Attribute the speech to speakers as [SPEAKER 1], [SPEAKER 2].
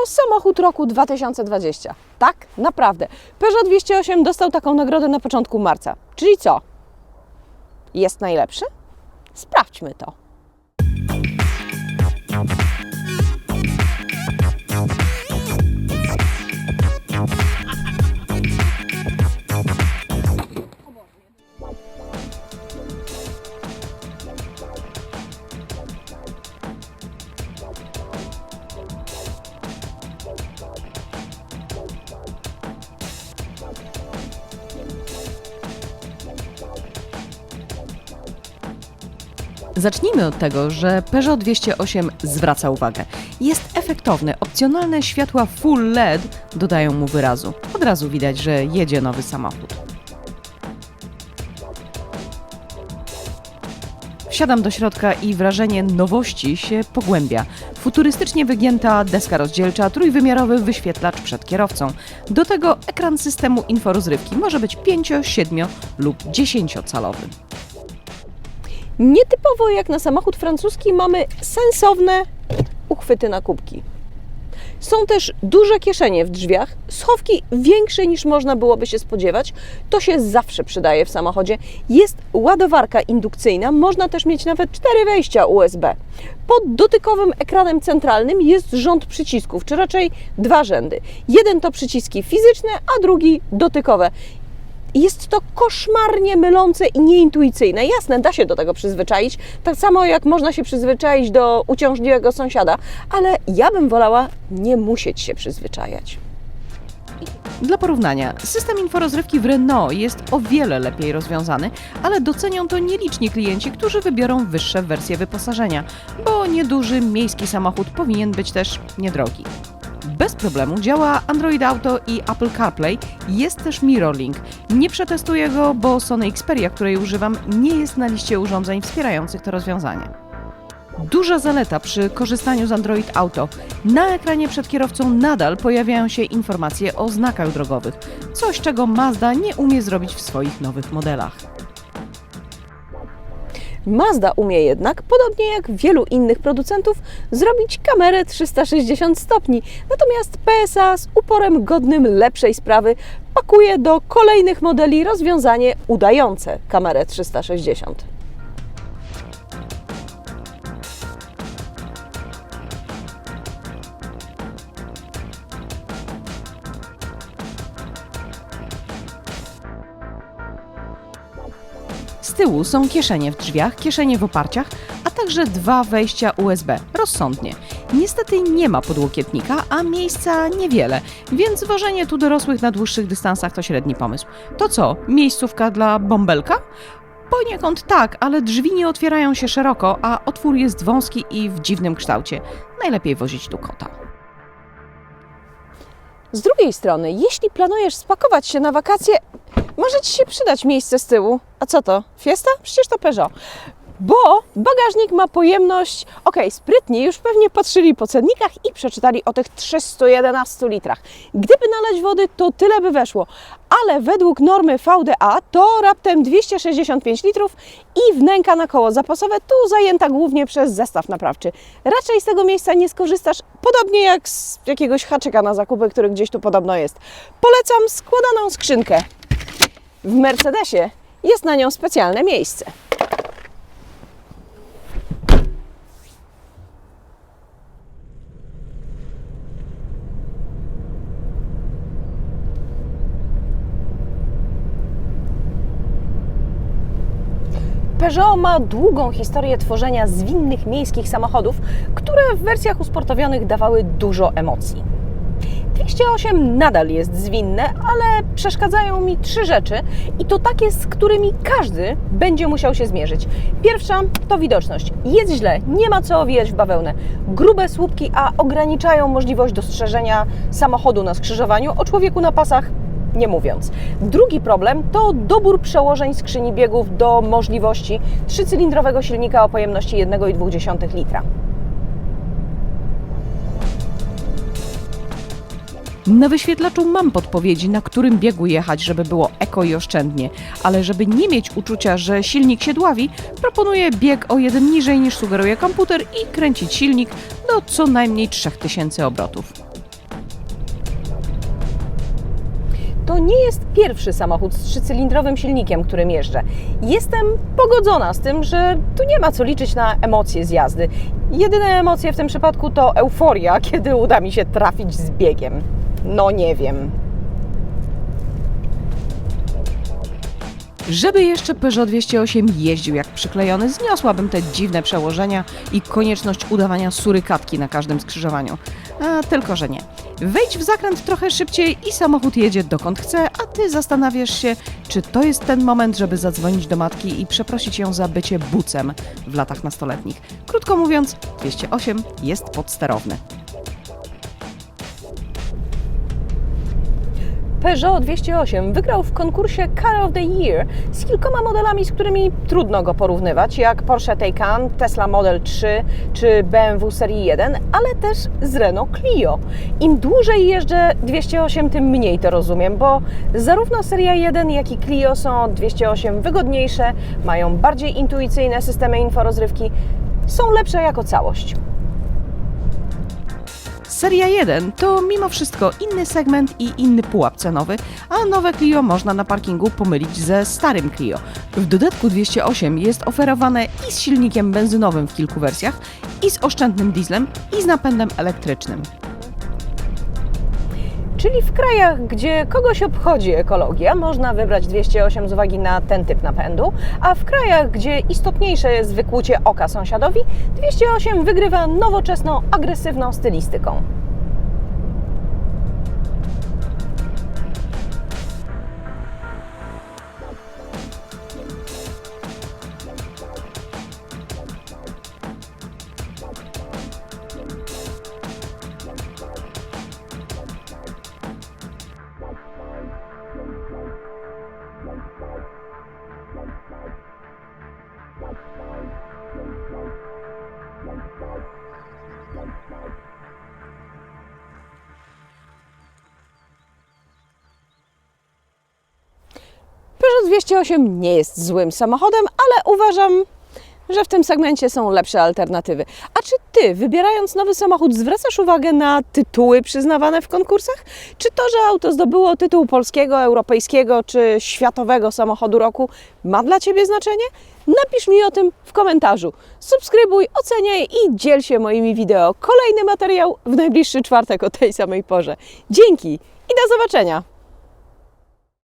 [SPEAKER 1] samochód roku 2020. Tak, naprawdę. Peugeot 208 dostał taką nagrodę na początku marca. Czyli co? Jest najlepszy? Sprawdźmy to.
[SPEAKER 2] Zacznijmy od tego, że Peugeot 208 zwraca uwagę. Jest efektowny, opcjonalne światła Full LED dodają mu wyrazu. Od razu widać, że jedzie nowy samochód. Wsiadam do środka i wrażenie nowości się pogłębia. Futurystycznie wygięta deska rozdzielcza, trójwymiarowy wyświetlacz przed kierowcą. Do tego ekran systemu inforozrywki może być 5, 7 lub 10-calowy.
[SPEAKER 1] Nietypowo jak na samochód francuski mamy sensowne uchwyty na kubki. Są też duże kieszenie w drzwiach, schowki większe niż można byłoby się spodziewać. To się zawsze przydaje w samochodzie. Jest ładowarka indukcyjna, można też mieć nawet 4 wejścia USB. Pod dotykowym ekranem centralnym jest rząd przycisków, czy raczej 2 rzędy. Jeden to przyciski fizyczne, a drugi dotykowe. Jest to koszmarnie mylące i nieintuicyjne. Jasne, da się do tego przyzwyczaić, tak samo jak można się przyzwyczaić do uciążliwego sąsiada, ale ja bym wolała nie musieć się przyzwyczajać.
[SPEAKER 2] Dla porównania, system inforozrywki w Renault jest o wiele lepiej rozwiązany, ale docenią to nieliczni klienci, którzy wybiorą wyższe wersje wyposażenia, bo nieduży miejski samochód powinien być też niedrogi. Bez problemu działa Android Auto i Apple CarPlay, jest też MirrorLink. Nie przetestuję go, bo Sony Xperia, której używam, nie jest na liście urządzeń wspierających to rozwiązanie. Duża zaleta przy korzystaniu z Android Auto. Na ekranie przed kierowcą nadal pojawiają się informacje o znakach drogowych. Coś, czego Mazda nie umie zrobić w swoich nowych modelach.
[SPEAKER 1] Mazda umie jednak, podobnie jak wielu innych producentów, zrobić kamerę 360 stopni. Natomiast PSA z uporem godnym lepszej sprawy pakuje do kolejnych modeli rozwiązanie udające kamerę 360.
[SPEAKER 2] Z tyłu są kieszenie w drzwiach, kieszenie w oparciach, a także 2 wejścia USB. Rozsądnie. Niestety nie ma podłokietnika, a miejsca niewiele, więc wożenie tu dorosłych na dłuższych dystansach to średni pomysł. To co, miejscówka dla bąbelka? Poniekąd tak, ale drzwi nie otwierają się szeroko, a otwór jest wąski i w dziwnym kształcie. Najlepiej wozić tu kota.
[SPEAKER 1] Z drugiej strony, jeśli planujesz spakować się na wakacje, może Ci się przydać miejsce z tyłu. A co to? Fiesta? Przecież to Peugeot. Bo bagażnik ma pojemność, sprytni już pewnie patrzyli po cennikach i przeczytali o tych 311 litrach. Gdyby nalać wody, to tyle by weszło, ale według normy VDA to raptem 265 litrów i wnęka na koło zapasowe, tu zajęta głównie przez zestaw naprawczy. Raczej z tego miejsca nie skorzystasz, podobnie jak z jakiegoś haczyka na zakupy, który gdzieś tu podobno jest. Polecam składaną skrzynkę. W Mercedesie jest na nią specjalne miejsce. Peugeot ma długą historię tworzenia zwinnych miejskich samochodów, które w wersjach usportowionych dawały dużo emocji. 208 nadal jest zwinne, ale przeszkadzają mi 3 rzeczy i to takie, z którymi każdy będzie musiał się zmierzyć. Pierwsza to widoczność. Jest źle, nie ma co owijać w bawełnę. Grube słupki, a ograniczają możliwość dostrzeżenia samochodu na skrzyżowaniu, o człowieku na pasach nie mówiąc. Drugi problem to dobór przełożeń skrzyni biegów do możliwości 3-cylindrowego silnika o pojemności 1,2 litra.
[SPEAKER 2] Na wyświetlaczu mam podpowiedzi, na którym biegu jechać, żeby było eko i oszczędnie, ale żeby nie mieć uczucia, że silnik się dławi, proponuję bieg o 1 niżej niż sugeruje komputer i kręcić silnik do co najmniej 3000 obrotów.
[SPEAKER 1] to nie jest pierwszy samochód z 3-cylindrowym silnikiem, którym jeżdżę. Jestem pogodzona z tym, że tu nie ma co liczyć na emocje z jazdy. Jedyne emocje w tym przypadku to euforia, kiedy uda mi się trafić z biegiem. No nie wiem.
[SPEAKER 2] Żeby jeszcze Peugeot 208 jeździł jak przyklejony, zniosłabym te dziwne przełożenia i konieczność udawania surykatki na każdym skrzyżowaniu. A tylko, że nie. Wejdź w zakręt trochę szybciej i samochód jedzie dokąd chce, a ty zastanawiasz się, czy to jest ten moment, żeby zadzwonić do matki i przeprosić ją za bycie bucem w latach nastoletnich. Krótko mówiąc, 208 jest podsterowny.
[SPEAKER 1] Peugeot 208 wygrał w konkursie Car of the Year z kilkoma modelami, z którymi trudno go porównywać, jak Porsche Taycan, Tesla Model 3 czy BMW Serii 1, ale też z Renault Clio. Im dłużej jeżdżę 208, tym mniej to rozumiem, bo zarówno Seria 1, jak i Clio są od 208 wygodniejsze, mają bardziej intuicyjne systemy inforozrywki, są lepsze jako całość.
[SPEAKER 2] Seria 1 to mimo wszystko inny segment i inny pułap cenowy, a nowe Clio można na parkingu pomylić ze starym Clio. W dodatku 208 jest oferowane i z silnikiem benzynowym w kilku wersjach, i z oszczędnym dieslem, i z napędem elektrycznym.
[SPEAKER 1] Czyli w krajach, gdzie kogoś obchodzi ekologia, można wybrać 208 z uwagi na ten typ napędu, a w krajach, gdzie istotniejsze jest wykłucie oka sąsiadowi, 208 wygrywa nowoczesną, agresywną stylistyką. Peugeot 208 nie jest złym samochodem, ale uważam, że w tym segmencie są lepsze alternatywy. A czy Ty, wybierając nowy samochód, zwracasz uwagę na tytuły przyznawane w konkursach? Czy to, że auto zdobyło tytuł polskiego, europejskiego czy światowego samochodu roku, ma dla Ciebie znaczenie? Napisz mi o tym w komentarzu. Subskrybuj, oceniaj i dziel się moimi wideo. Kolejny materiał w najbliższy czwartek o tej samej porze. Dzięki i do zobaczenia!